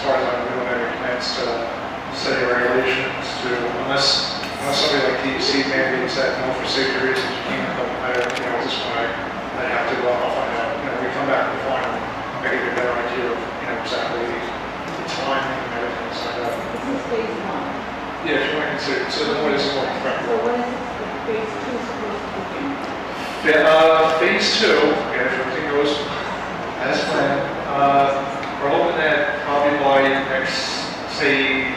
far as I'm doing, any plans to set any regulations to, unless somebody like DEC mandates that, for safety reasons, you can't, but at this point, I have to go out and find out, we come back to the final, I get a better idea of, exactly the timing and everything, so that. This is phase one. Yeah, if you want to consider, so then what is more correct? So when is phase two supposed to begin? Phase two, again, if everything goes as planned, we're hoping that probably by next, say,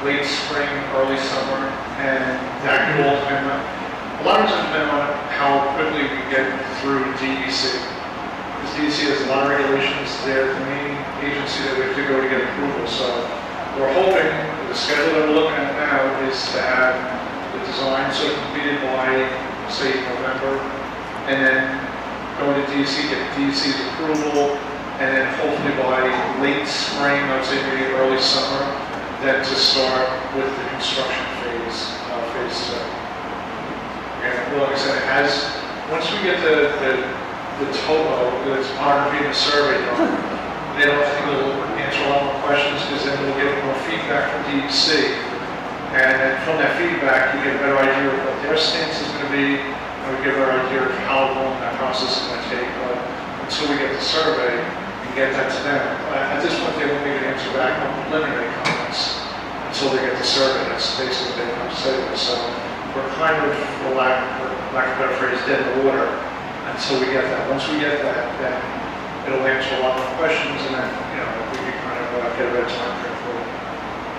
late spring, early summer, and that could all depend on, a lot of it's going to depend on how quickly we get through DEC. Because DEC has a lot of regulations. They're the main agency that we have to go to get approval. So we're hoping, the schedule that we're looking at now is to have the design sort of completed by, say, November, and then go to DEC, get DEC's approval, and then hopefully by late spring, I would say maybe early summer, then to start with the construction phase, phase two. And like I said, once we get the topo, the topography and the survey done, I think it'll answer a lot more questions, because then we'll get more feedback from DEC. And then from that feedback, you get a better idea of what their stance is going to be, and we get a better idea of how long that process is going to take. But until we get the survey and get that to them, at this point, they won't be able to answer back on preliminary comments until they get the survey. That's basically what they have to say to us. So we're kind of, for lack of a better phrase, dead in the water until we get that. Once we get that, then it'll answer a lot more questions, and then, we can kind of get a better time frame for it.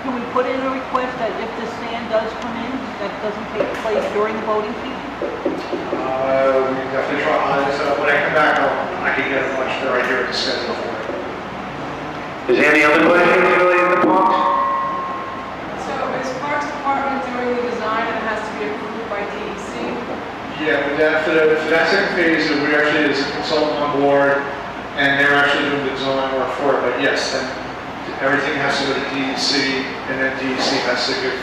Can we put in a request that if the sand does come in, that doesn't take place during the boating season? We definitely try. When I come back, I can get a much better idea of the schedule for it. Is there any other questions related to parks? So is Parks Department doing the design and it has to be approved by DEC? Yeah, for that second phase, we actually, there's a consultant on board, and they're actually doing the design work for it. But yes, then everything has to go to DEC, and then DEC has to give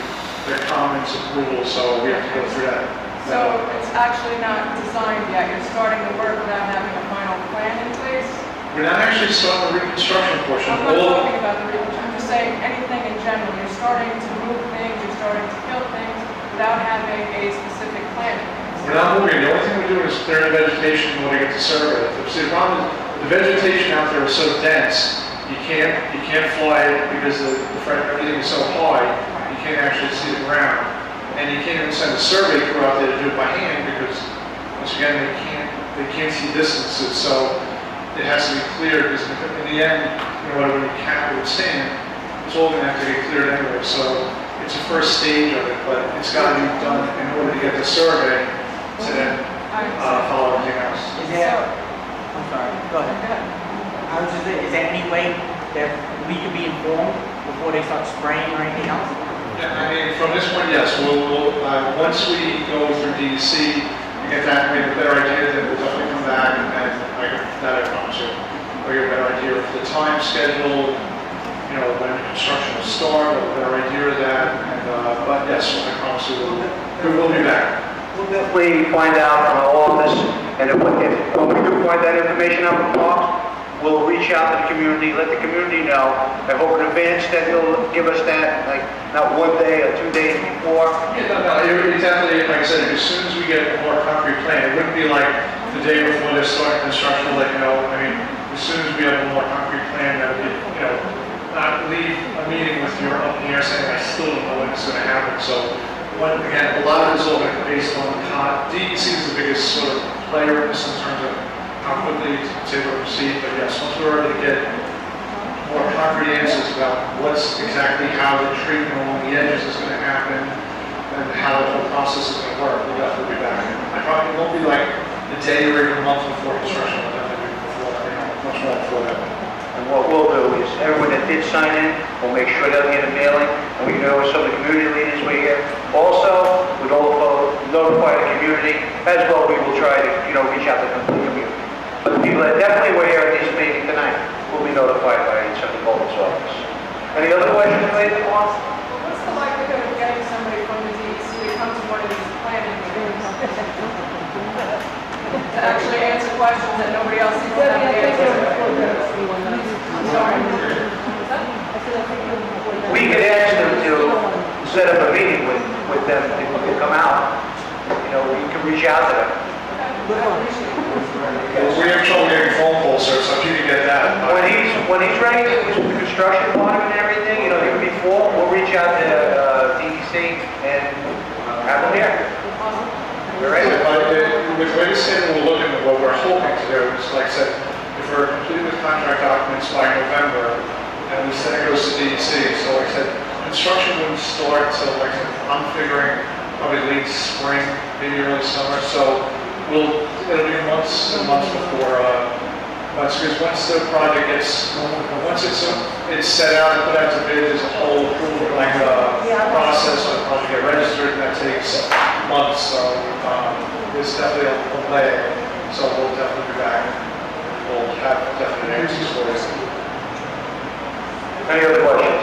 their comments, approval. So we have to go through that. So it's actually not designed yet. You're starting the work without having a final plan in place? We're not actually starting the reconstruction portion. I'm not talking about the reconstruction. I'm just saying anything in general. You're starting to move things, you're starting to kill things without having a specific plan. We're not moving. The only thing we're doing is clearing the vegetation when we get the survey. See, the problem is the vegetation out there is so dense, you can't fly it because everything is so high, you can't actually see the ground. And you can't even send a survey crew out there to do it by hand because, once again, they can't see distances. So it has to be cleared, because in the end, whatever you can't withstand, it's all going to have to get cleared anyway. So it's the first stage of it, but it's got to be done in order to get the survey to then follow everything else. I'm sorry, go ahead. I was just saying, is there any way that we could be informed before they start spraying or anything else? Yeah, I mean, from this point, yes. Once we go through DEC and get that, we have a better idea, then we'll definitely come back, and I promise you, we'll get a better idea of the time schedule, when the construction will start, we'll have a better idea of that. But yes, I promise you, we will be back. We'll definitely find out from our office, and when we do find that information out from parks, we'll reach out to the community, let the community know. I hope in advance that they'll give us that, like, not 1 day or 2 days before. Yeah, no, exactly. Like I said, as soon as we get a more concrete plan, it wouldn't be like the day before they're starting construction, I mean, as soon as we have a more concrete plan, that would be, not leave a meeting with your up in the air saying, I still don't know when it's going to happen. So, again, a lot of it is all going to be based on DEC is the biggest sort of player in this in terms of how quickly it's able to proceed. But yes, once we're able to get more concrete answers about what's exactly how the treatment along the edges is going to happen and how the whole process is going to work, we'll definitely be back. I probably won't be like a day or even a month before construction, but definitely before, much more before that. And what we'll do is, everyone that did sign in, we'll make sure they'll get a mailing, and we know some of the community leaders we get. Also, we'll notify the community, as well we will try to, reach out to the community. But the people that definitely were here at this meeting tonight will be notified by some of the Bolton's office. Any other questions related to us? What's the likelihood of getting somebody from the DEC to come to one of these planning meetings? To actually answer questions that nobody else seems to have the answer to. I'm sorry. I said, I think set up a meeting with them to come out. You know, you can reach out to them. We have trouble getting phone calls, sir, so if you can get that. When he's ready to do the construction part of it and everything, you know, even before, we'll reach out to DEC and have them here. We're ready. With what you're saying, we're looking at what we're hoping to do, is like I said, if we're complete with contract documents by November, and we said it goes to DEC, so like I said, construction wouldn't start till, like I said, I'm figuring probably late spring, maybe early summer, so it'll be months and months before, because once the project gets, once it's set out and put out to bid, there's a whole approval, process for the project to get registered, and that takes months, so, there's definitely a delay, so we'll definitely be back, we'll have definite answers for you. Any other questions?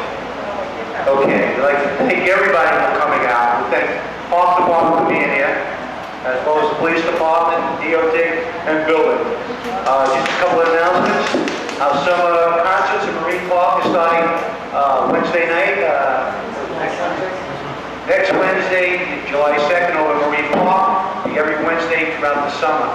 Okay, I'd like to thank everybody for coming out. We thank Park Department for being here, as well as the Police Department, DOT, and Building. Just a couple of announcements. Our summer concerts in Marine Park is starting Wednesday night. Next Wednesday, July 2nd, over at Marine Park. Every Wednesday throughout the summer.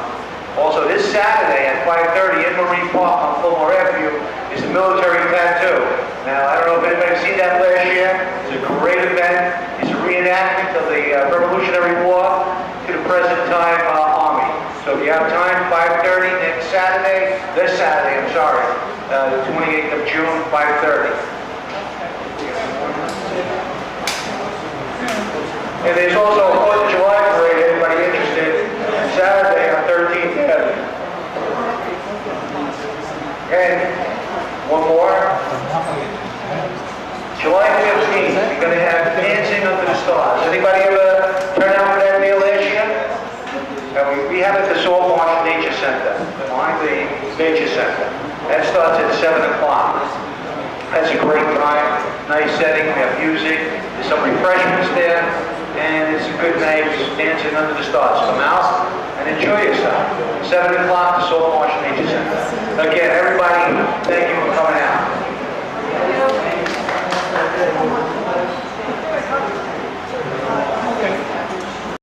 Also, this Saturday at 5:30 in Marine Park on Fulmar Avenue is the military tattoo. Now, I don't know if anybody's seen that last year. It's a great event. It's a reenactment of the Revolutionary War to the present time Army. So if you have time, 5:30 this Saturday, the 28th of June, 5:30. And there's also a 4th of July parade, anybody interested, Saturday on 13th Avenue. And one more. July 15th, we're going to have Dancing Under the Stars. Anybody ever turn out for that meal last year? We have it at the Salt Marsh Nature Center, the Nature Center. That starts at 7 o'clock. That's a great time, nice setting, we have music, there's some refreshments there, and it's a good night, Dancing Under the Stars. Come out and enjoy yourself. 7 o'clock, the Salt Marsh Nature Center. Again, everybody